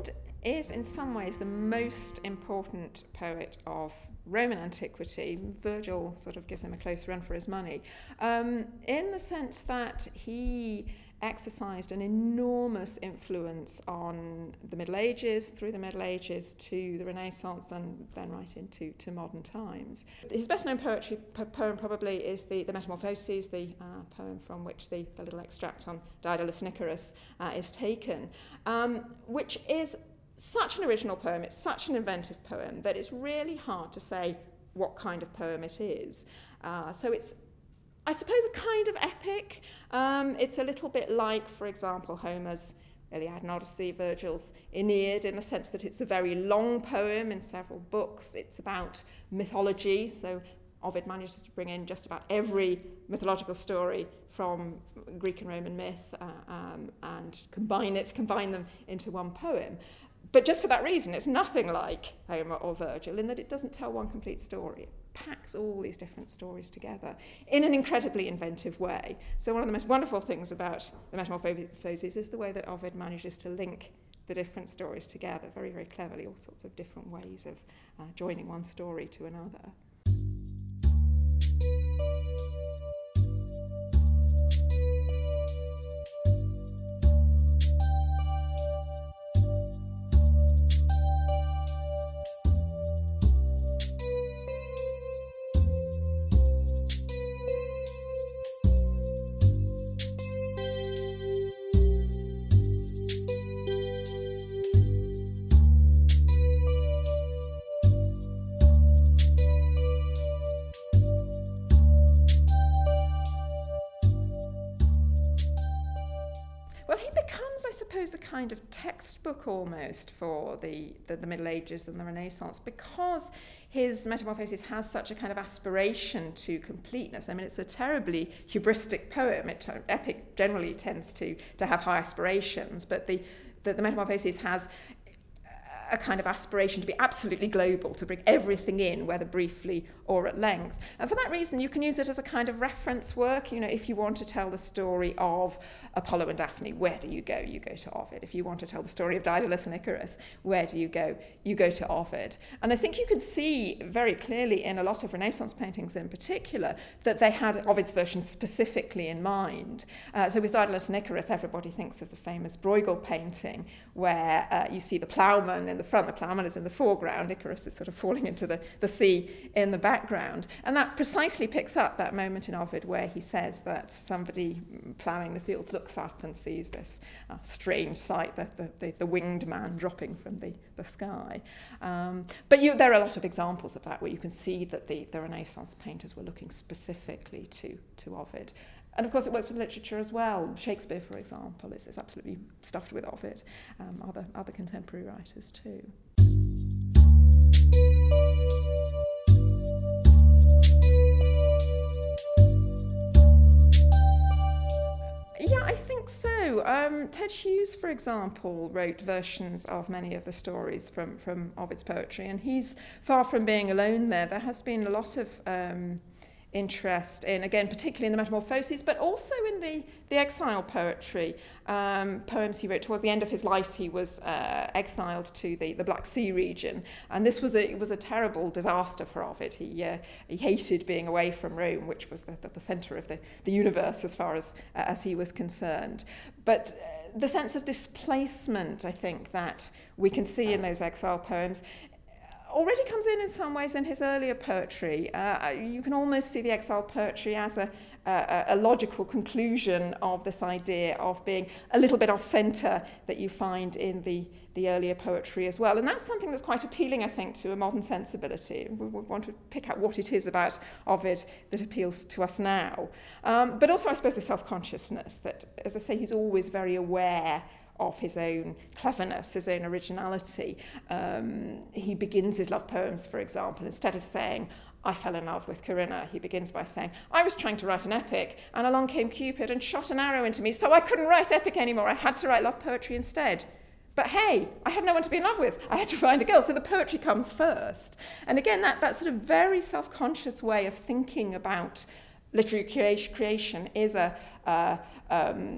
Ovid is in some ways the most important poet of Roman antiquity. Virgil sort of gives him a close run for his money, in the sense that he exercised an enormous influence on the Middle Ages, through the Middle Ages to the Renaissance, and then right into modern times. His best-known poem probably is the Metamorphoses, the poem from which the little extract on Daedalus Nicarus is taken, which is such an original poem, it's such an inventive poem, that it's really hard to say what kind of poem it is. So it's, I suppose, a kind of epic. It's a little bit like, for example, Homer's Iliad and Odyssey, Virgil's Aeneid, in the sense that it's a very long poem in several books. It's about mythology, so Ovid manages to bring in just about every mythological story from Greek and Roman myth and combine them into one poem. But just for that reason, it's nothing like Homer or Virgil in that it doesn't tell one complete story. It packs all these different stories together in an incredibly inventive way. So one of the most wonderful things about the Metamorphoses is the way that Ovid manages to link the different stories together very, very cleverly, all sorts of different ways of joining one story to another. A kind of textbook almost for the Middle Ages and the Renaissance, because his Metamorphoses has such a kind of aspiration to completeness. I mean, it's a terribly hubristic poem. Epic generally tends to have high aspirations, but the Metamorphoses has a kind of aspiration to be absolutely global, to bring everything in, whether briefly or at length. And for that reason, you can use it as a kind of reference work. You know, if you want to tell the story of Apollo and Daphne, where do you go? You go to Ovid. If you want to tell the story of Daedalus and Icarus, where do you go? You go to Ovid. And I think you can see very clearly in a lot of Renaissance paintings in particular that they had Ovid's version specifically in mind. So with Daedalus and Icarus, everybody thinks of the famous Bruegel painting where you see the ploughman in the front, the ploughman is in the foreground, Icarus is sort of falling into the sea in the background. And that precisely picks up that moment in Ovid where he says that somebody ploughing the fields looks up and sees this strange sight, the winged man dropping from the sky. But there are a lot of examples of that where you can see that the Renaissance painters were looking specifically to Ovid. And of course it works with literature as well. Shakespeare, for example, is absolutely stuffed with Ovid. Other contemporary writers too. Yeah, I think so. Ted Hughes, for example, wrote versions of many of the stories from Ovid's poetry, and he's far from being alone there. There has been a lot of interest in, again, particularly in the Metamorphoses, but also in the Exile poetry. Poems he wrote towards the end of his life. He was exiled to the Black Sea region, and this was a terrible disaster for Ovid. He hated being away from Rome, which was the centre of the universe as far as he was concerned. But the sense of displacement, I think, that we can see in those exile poems already comes in some ways in his earlier poetry. You can almost see the exile poetry as a logical conclusion of this idea of being a little bit off-centre that you find in the earlier poetry as well. And that's something that's quite appealing, I think, to a modern sensibility. We want to pick out what it is about Ovid that appeals to us now. But also, I suppose, the self-consciousness that, as I say, he's always very aware of his own cleverness, his own originality. He begins his love poems, for example, instead of saying, I fell in love with Corinna, he begins by saying, I was trying to write an epic, and along came Cupid and shot an arrow into me, so I couldn't write epic anymore. I had to write love poetry instead. But hey, I had no one to be in love with. I had to find a girl. So the poetry comes first. And again, that sort of very self-conscious way of thinking about literary creation is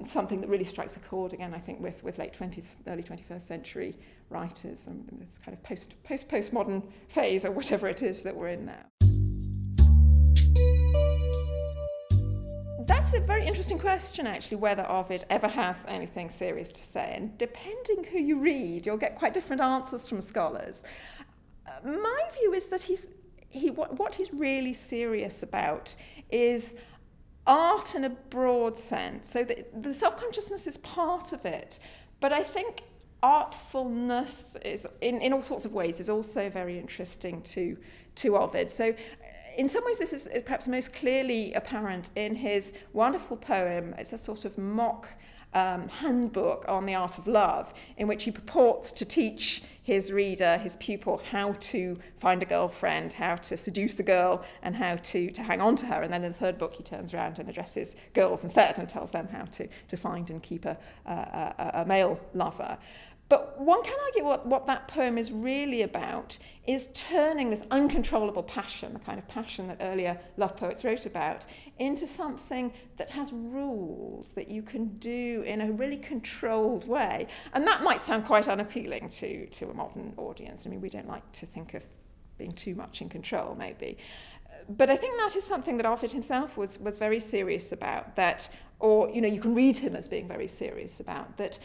something that really strikes a chord again, I think, with late 20th, early 21st century writers, and this kind of postmodern phase, or whatever it is that we're in now. That's a very interesting question, actually, whether Ovid ever has anything serious to say. And depending who you read, you'll get quite different answers from scholars. My view is that what he's really serious about is art in a broad sense. So the self-consciousness is part of it. But I think artfulness is, in all sorts of ways, is also very interesting to Ovid. So in some ways, this is perhaps most clearly apparent in his wonderful poem. It's a sort of mock handbook on the art of love, in which he purports to teach his reader, his pupil, how to find a girlfriend, how to seduce a girl, and how to hang on to her. And then in the third book, he turns around and addresses girls instead and tells them how to find and keep a male lover. But one can argue what that poem is really about is turning this uncontrollable passion, the kind of passion that earlier love poets wrote about, into something that has rules that you can do in a really controlled way. And that might sound quite unappealing to a modern audience. I mean, we don't like to think of being too much in control, maybe. But I think that is something that Ovid himself was very serious about, that, or, you know, you can read him as being very serious about, that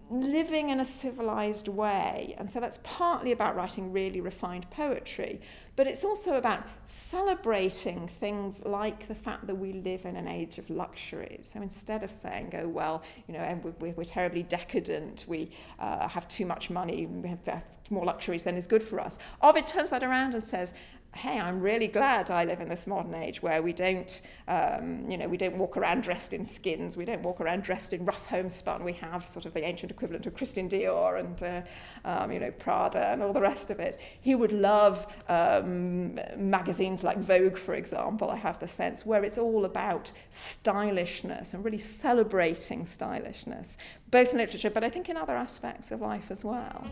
living in a civilized way. And so that's partly about writing really refined poetry, but it's also about celebrating things like the fact that we live in an age of luxury. So instead of saying, oh, well, you know, we're terribly decadent, we have too much money, we have more luxuries than is good for us, Ovid turns that around and says, hey, I'm really glad I live in this modern age where we don't, we don't walk around dressed in skins, we don't walk around dressed in rough homespun. We have sort of the ancient equivalent of Christian Dior and, Prada and all the rest of it. He would love magazines like Vogue, for example, I have the sense, where it's all about stylishness and really celebrating stylishness, both in literature, but I think in other aspects of life as well.